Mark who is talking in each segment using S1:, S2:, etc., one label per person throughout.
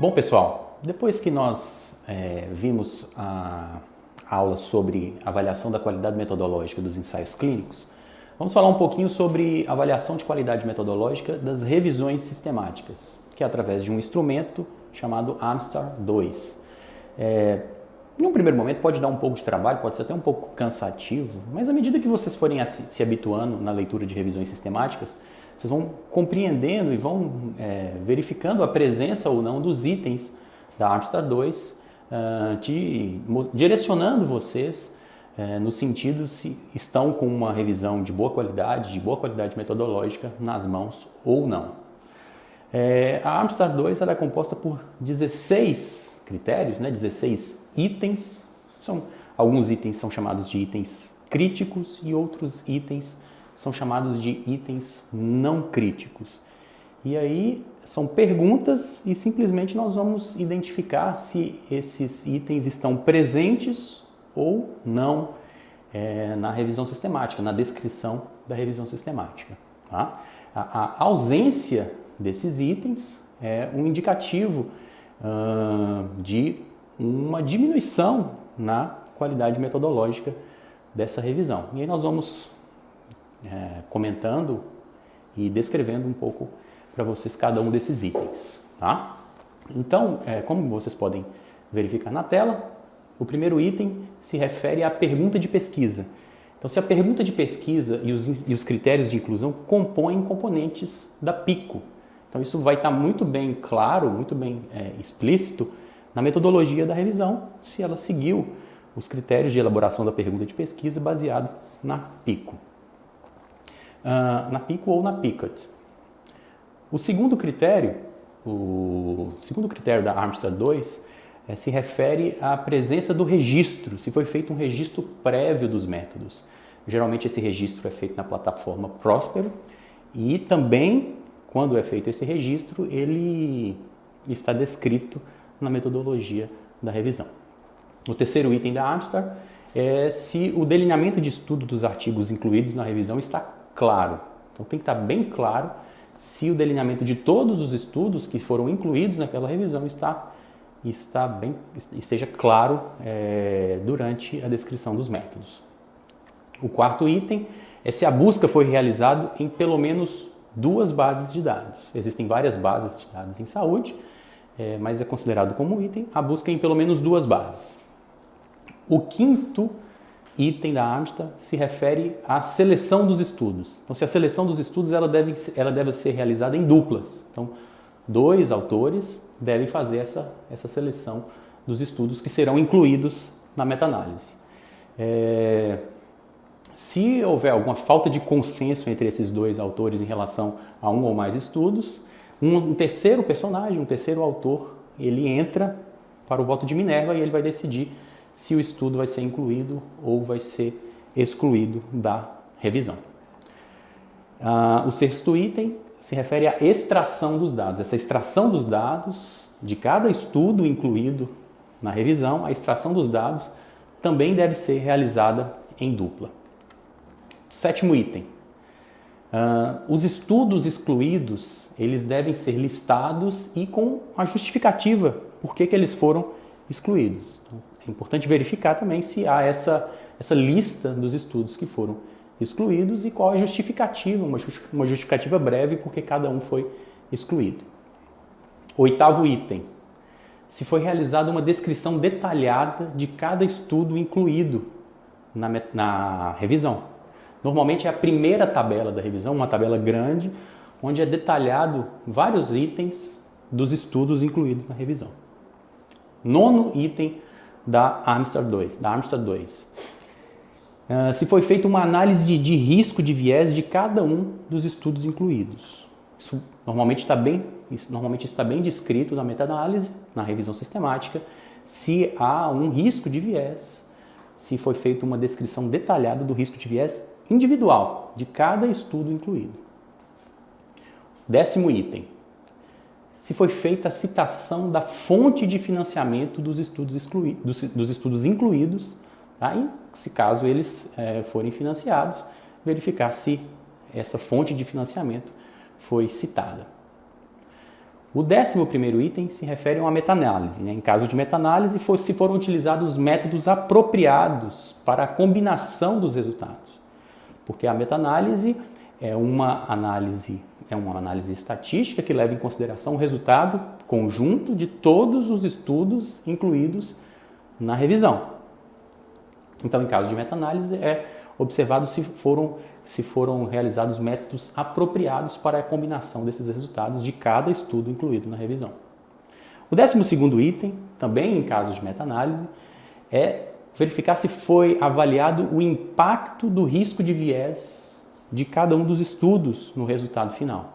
S1: Bom, pessoal, depois que nós vimos a aula sobre avaliação da qualidade metodológica dos ensaios clínicos, vamos falar um pouquinho sobre avaliação de qualidade metodológica das revisões sistemáticas, que é através de um instrumento chamado AMSTAR 2. Em um primeiro momento pode dar um pouco de trabalho, pode ser até um pouco cansativo, mas à medida que vocês forem se habituando na leitura de revisões sistemáticas, vocês vão compreendendo e vão verificando a presença ou não dos itens da AMSTAR 2, direcionando vocês no sentido se estão com uma revisão de boa qualidade metodológica nas mãos ou não. A AMSTAR 2 ela é composta por 16 critérios, 16 itens. Alguns itens são chamados de itens críticos e outros itens são chamados de itens não críticos. E aí são perguntas e simplesmente nós vamos identificar se esses itens estão presentes ou não na revisão sistemática, na descrição da revisão sistemática. Tá? A ausência desses itens é um indicativo de uma diminuição na qualidade metodológica dessa revisão. E aí nós vamos comentando e descrevendo um pouco para vocês cada um desses itens. Tá? Então, como vocês podem verificar na tela, o primeiro item se refere à pergunta de pesquisa. Então, se a pergunta de pesquisa e os critérios de inclusão compõem componentes da PICO. Então, isso vai estar muito bem claro, muito bem explícito na metodologia da revisão, se ela seguiu os critérios de elaboração da pergunta de pesquisa baseado na PICO. Na PICO ou na PICOT. O segundo critério da AMSTAR 2 se refere à presença do registro, se foi feito um registro prévio dos métodos. Geralmente esse registro é feito na plataforma Próspero e também, quando é feito esse registro, ele está descrito na metodologia da revisão. O terceiro item da AMSTAR é se o delineamento de estudo dos artigos incluídos na revisão está claro. Então tem que estar bem claro se o delineamento de todos os estudos que foram incluídos naquela revisão esteja claro durante a descrição dos métodos. O quarto item é se a busca foi realizada em pelo menos 2 bases de dados. Existem várias bases de dados em saúde, mas é considerado como item a busca em pelo menos 2 bases. O quinto item da AMSTAR se refere à seleção dos estudos. Então, se a seleção dos estudos ela deve ser realizada em duplas. Então, 2 autores devem fazer essa seleção dos estudos que serão incluídos na meta-análise. Se houver alguma falta de consenso entre esses 2 autores em relação a um ou mais estudos, um terceiro personagem, um terceiro autor, ele entra para o voto de Minerva e ele vai decidir se o estudo vai ser incluído ou vai ser excluído da revisão. O sexto item se refere à extração dos dados. Essa extração dos dados de cada estudo incluído na revisão, a extração dos dados também deve ser realizada em dupla. Sétimo item. Os estudos excluídos, eles devem ser listados e com a justificativa por que eles foram excluídos. É importante verificar também se há essa lista dos estudos que foram excluídos e qual a justificativa, uma justificativa breve porque cada um foi excluído. Oitavo item. Se foi realizada uma descrição detalhada de cada estudo incluído na revisão. Normalmente é a primeira tabela da revisão, uma tabela grande, onde é detalhado vários itens dos estudos incluídos na revisão. Nono item da AMSTAR 2. Se foi feita uma análise de risco de viés de cada um dos estudos incluídos. Isso normalmente está bem descrito na meta-análise, na revisão sistemática, se há um risco de viés, se foi feita uma descrição detalhada do risco de viés individual de cada estudo incluído. 10º item. Se foi feita a citação da fonte de financiamento dos estudos incluídos, tá? E se caso eles forem financiados, verificar se essa fonte de financiamento foi citada. O 11º item se refere a uma meta-análise. Em caso de meta-análise, se foram utilizados métodos apropriados para a combinação dos resultados. Porque a meta-análise é uma análise estatística que leva em consideração o resultado conjunto de todos os estudos incluídos na revisão. Então, em caso de meta-análise, é observado se foram realizados métodos apropriados para a combinação desses resultados de cada estudo incluído na revisão. O 12º item, também em casos de meta-análise, é verificar se foi avaliado o impacto do risco de viés de cada um dos estudos no resultado final.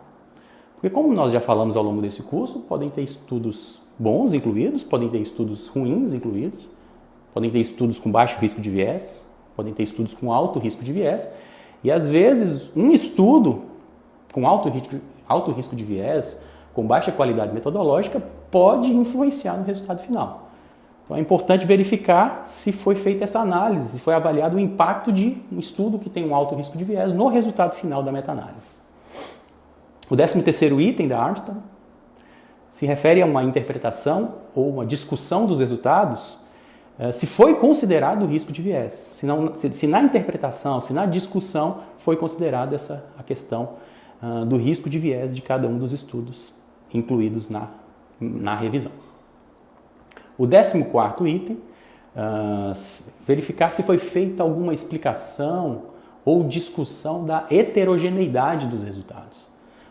S1: Porque, como nós já falamos ao longo desse curso, podem ter estudos bons incluídos, podem ter estudos ruins incluídos, podem ter estudos com baixo risco de viés, podem ter estudos com alto risco de viés, e às vezes um estudo com alto risco de viés, com baixa qualidade metodológica, pode influenciar no resultado final. Então é importante verificar se foi feita essa análise, se foi avaliado o impacto de um estudo que tem um alto risco de viés no resultado final da meta-análise. O 13º item da Armstrong se refere a uma interpretação ou uma discussão dos resultados se foi considerado o risco de viés, se na interpretação, se na discussão foi considerada a questão do risco de viés de cada um dos estudos incluídos na revisão. O 14º item, verificar se foi feita alguma explicação ou discussão da heterogeneidade dos resultados.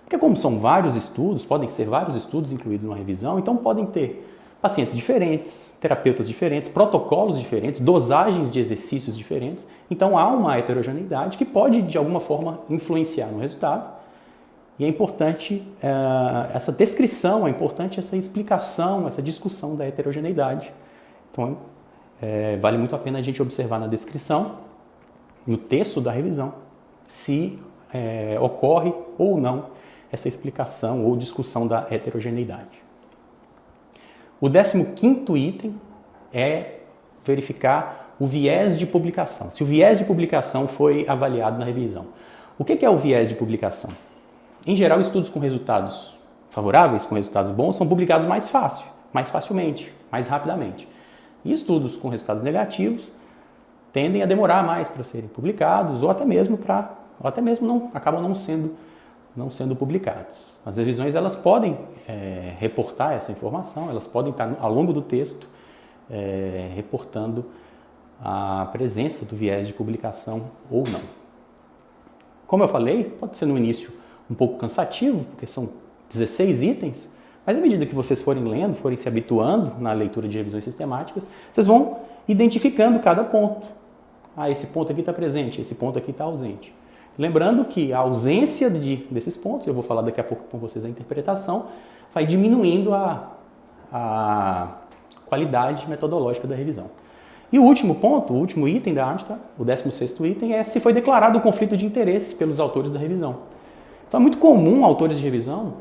S1: Porque como são vários estudos, podem ser vários estudos incluídos numa revisão, então podem ter pacientes diferentes, terapeutas diferentes, protocolos diferentes, dosagens de exercícios diferentes. Então há uma heterogeneidade que pode, de alguma forma, influenciar no resultado. E é importante essa descrição, é importante essa explicação, essa discussão da heterogeneidade. Então, vale muito a pena a gente observar na descrição, no texto da revisão, se ocorre ou não essa explicação ou discussão da heterogeneidade. O 15º item é verificar o viés de publicação. Se o viés de publicação foi avaliado na revisão. O que é o viés de publicação? Em geral, estudos com resultados favoráveis, com resultados bons, são publicados mais facilmente, mais rapidamente. E estudos com resultados negativos tendem a demorar mais para serem publicados ou até mesmo acabam não sendo publicados. As revisões elas podem reportar essa informação, elas podem estar ao longo do texto reportando a presença do viés de publicação ou não. Como eu falei, pode ser no início um pouco cansativo, porque são 16 itens, mas à medida que vocês forem lendo, forem se habituando na leitura de revisões sistemáticas, vocês vão identificando cada ponto. Esse ponto aqui está presente, esse ponto aqui está ausente. Lembrando que a ausência desses pontos, eu vou falar daqui a pouco com vocês a interpretação, vai diminuindo a qualidade metodológica da revisão. E o último ponto, o último item da Armstrong, o 16º item, é se foi declarado o conflito de interesse pelos autores da revisão. Então é muito comum autores de revisão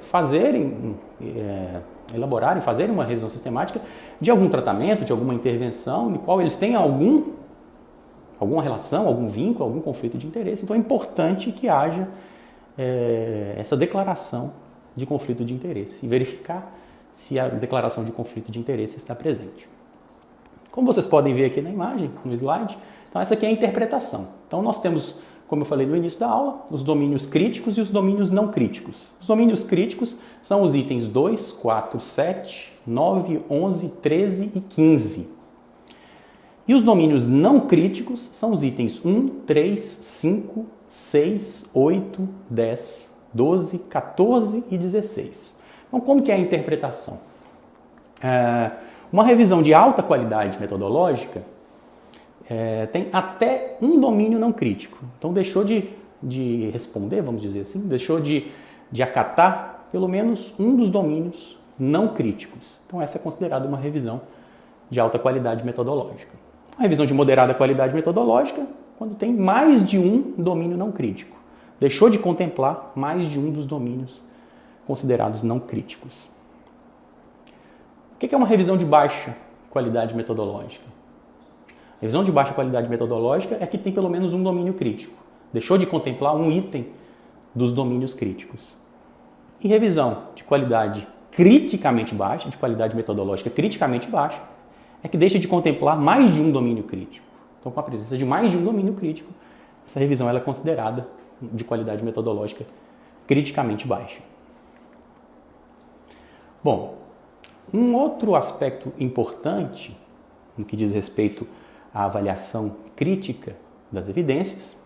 S1: fazerem uma revisão sistemática de algum tratamento, de alguma intervenção, no qual eles têm alguma relação, algum vínculo, algum conflito de interesse. Então é importante que haja essa declaração de conflito de interesse e verificar se a declaração de conflito de interesse está presente. Como vocês podem ver aqui na imagem, no slide, então essa aqui é a interpretação. Então nós temos, como eu falei no início da aula, os domínios críticos e os domínios não críticos. Os domínios críticos são os itens 2, 4, 7, 9, 11, 13 e 15. E os domínios não críticos são os itens 1, 3, 5, 6, 8, 10, 12, 14 e 16. Então, como que é a interpretação? Uma revisão de alta qualidade metodológica tem até um domínio não crítico. Então, deixou de responder, vamos dizer assim, deixou de acatar pelo menos um dos domínios não críticos. Então, essa é considerada uma revisão de alta qualidade metodológica. Uma revisão de moderada qualidade metodológica, quando tem mais de um domínio não crítico. Deixou de contemplar mais de um dos domínios considerados não críticos. O que é uma revisão de baixa qualidade metodológica? A revisão de baixa qualidade metodológica é que tem pelo menos um domínio crítico. Deixou de contemplar um item dos domínios críticos. E revisão de qualidade criticamente baixa, de qualidade metodológica criticamente baixa, é que deixa de contemplar mais de um domínio crítico. Então, com a presença de mais de um domínio crítico, essa revisão ela é considerada de qualidade metodológica criticamente baixa. Bom, um outro aspecto importante no que diz respeito à avaliação crítica das evidências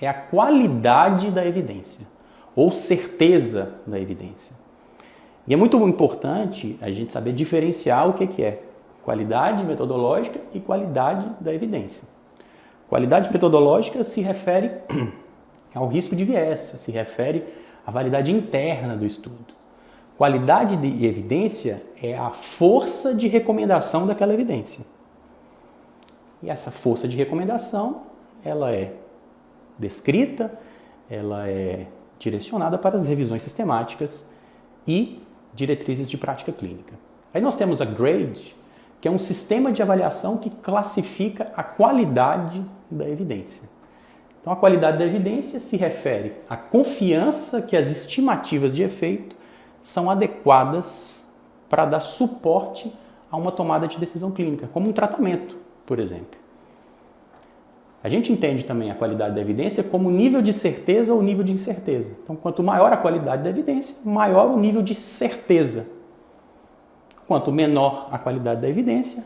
S1: é a qualidade da evidência, ou certeza da evidência. E é muito importante a gente saber diferenciar o que é qualidade metodológica e qualidade da evidência. Qualidade metodológica se refere ao risco de viés, se refere à validade interna do estudo. Qualidade de evidência é a força de recomendação daquela evidência. E essa força de recomendação, ela é descrita, ela é direcionada para as revisões sistemáticas e diretrizes de prática clínica. Aí nós temos a GRADE, que é um sistema de avaliação que classifica a qualidade da evidência. Então, a qualidade da evidência se refere à confiança que as estimativas de efeito são adequadas para dar suporte a uma tomada de decisão clínica, como um tratamento, por exemplo. A gente entende também a qualidade da evidência como nível de certeza ou nível de incerteza. Então, quanto maior a qualidade da evidência, maior o nível de certeza. Quanto menor a qualidade da evidência,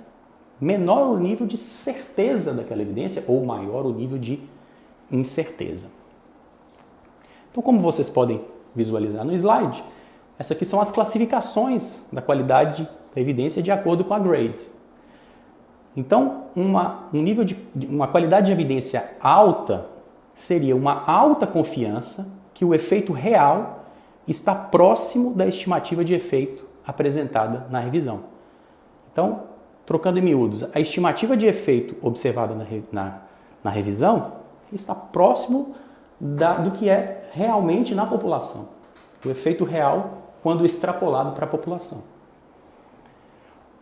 S1: menor o nível de certeza daquela evidência ou maior o nível de incerteza. Então, como vocês podem visualizar no slide, essas aqui são as classificações da qualidade da evidência de acordo com a GRADE. Então, uma qualidade de evidência alta seria uma alta confiança que o efeito real está próximo da estimativa de efeito apresentada na revisão. Então, trocando em miúdos, a estimativa de efeito observada na revisão está próximo do que é realmente na população. O efeito real quando extrapolado para a população.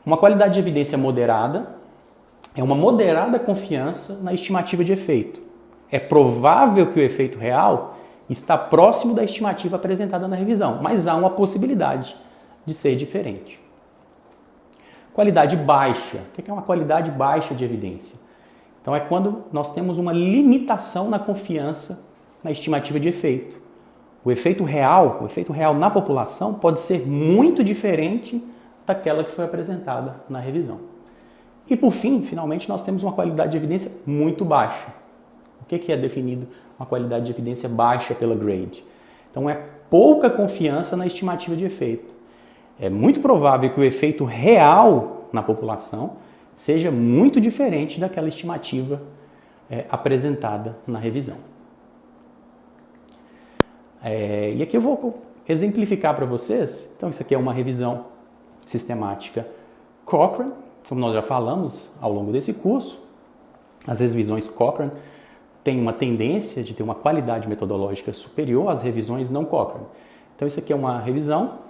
S1: Uma qualidade de evidência moderada é uma moderada confiança na estimativa de efeito. É provável que o efeito real está próximo da estimativa apresentada na revisão, mas há uma possibilidade de ser diferente. Qualidade baixa. O que é uma qualidade baixa de evidência? Então é quando nós temos uma limitação na confiança na estimativa de efeito. O efeito real na população pode ser muito diferente daquela que foi apresentada na revisão. E por fim, finalmente, nós temos uma qualidade de evidência muito baixa. O que é definido uma qualidade de evidência baixa pela GRADE? Então é pouca confiança na estimativa de efeito. É muito provável que o efeito real na população seja muito diferente daquela estimativa apresentada na revisão. E aqui eu vou exemplificar para vocês. Então, isso aqui é uma revisão sistemática Cochrane, como nós já falamos ao longo desse curso. As revisões Cochrane têm uma tendência de ter uma qualidade metodológica superior às revisões não Cochrane. Então, isso aqui é uma revisão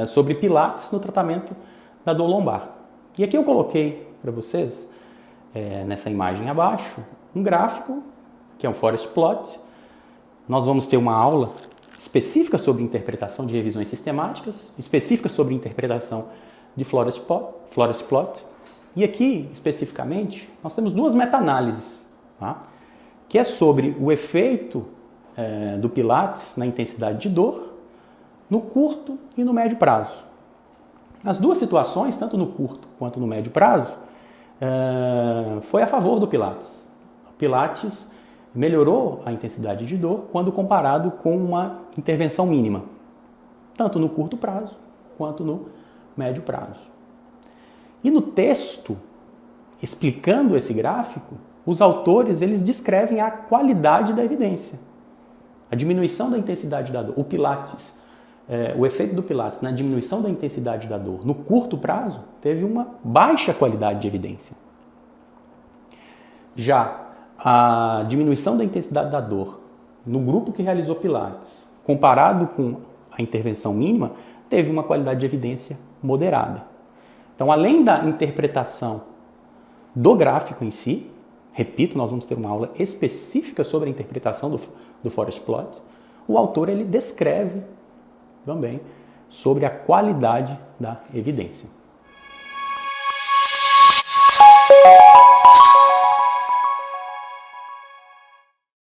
S1: sobre Pilates no tratamento da dor lombar. E aqui eu coloquei para vocês, nessa imagem abaixo, um gráfico, que é um forest plot. Nós vamos ter uma aula específica sobre interpretação de revisões sistemáticas, específica sobre interpretação de forest plot. E aqui, especificamente, nós temos duas meta-análises, tá? Que é sobre o efeito do Pilates na intensidade de dor, no curto e no médio prazo. As duas situações, tanto no curto quanto no médio prazo, foi a favor do Pilates. O Pilates melhorou a intensidade de dor quando comparado com uma intervenção mínima, tanto no curto prazo quanto no médio prazo. E no texto, explicando esse gráfico, os autores eles descrevem a qualidade da evidência, a diminuição da intensidade da dor. O Pilates, o efeito do Pilates na diminuição da intensidade da dor no curto prazo teve uma baixa qualidade de evidência. Já a diminuição da intensidade da dor no grupo que realizou Pilates, comparado com a intervenção mínima, teve uma qualidade de evidência moderada. Então, além da interpretação do gráfico em si, repito, nós vamos ter uma aula específica sobre a interpretação do forest plot, o autor ele descreve também sobre a qualidade da evidência.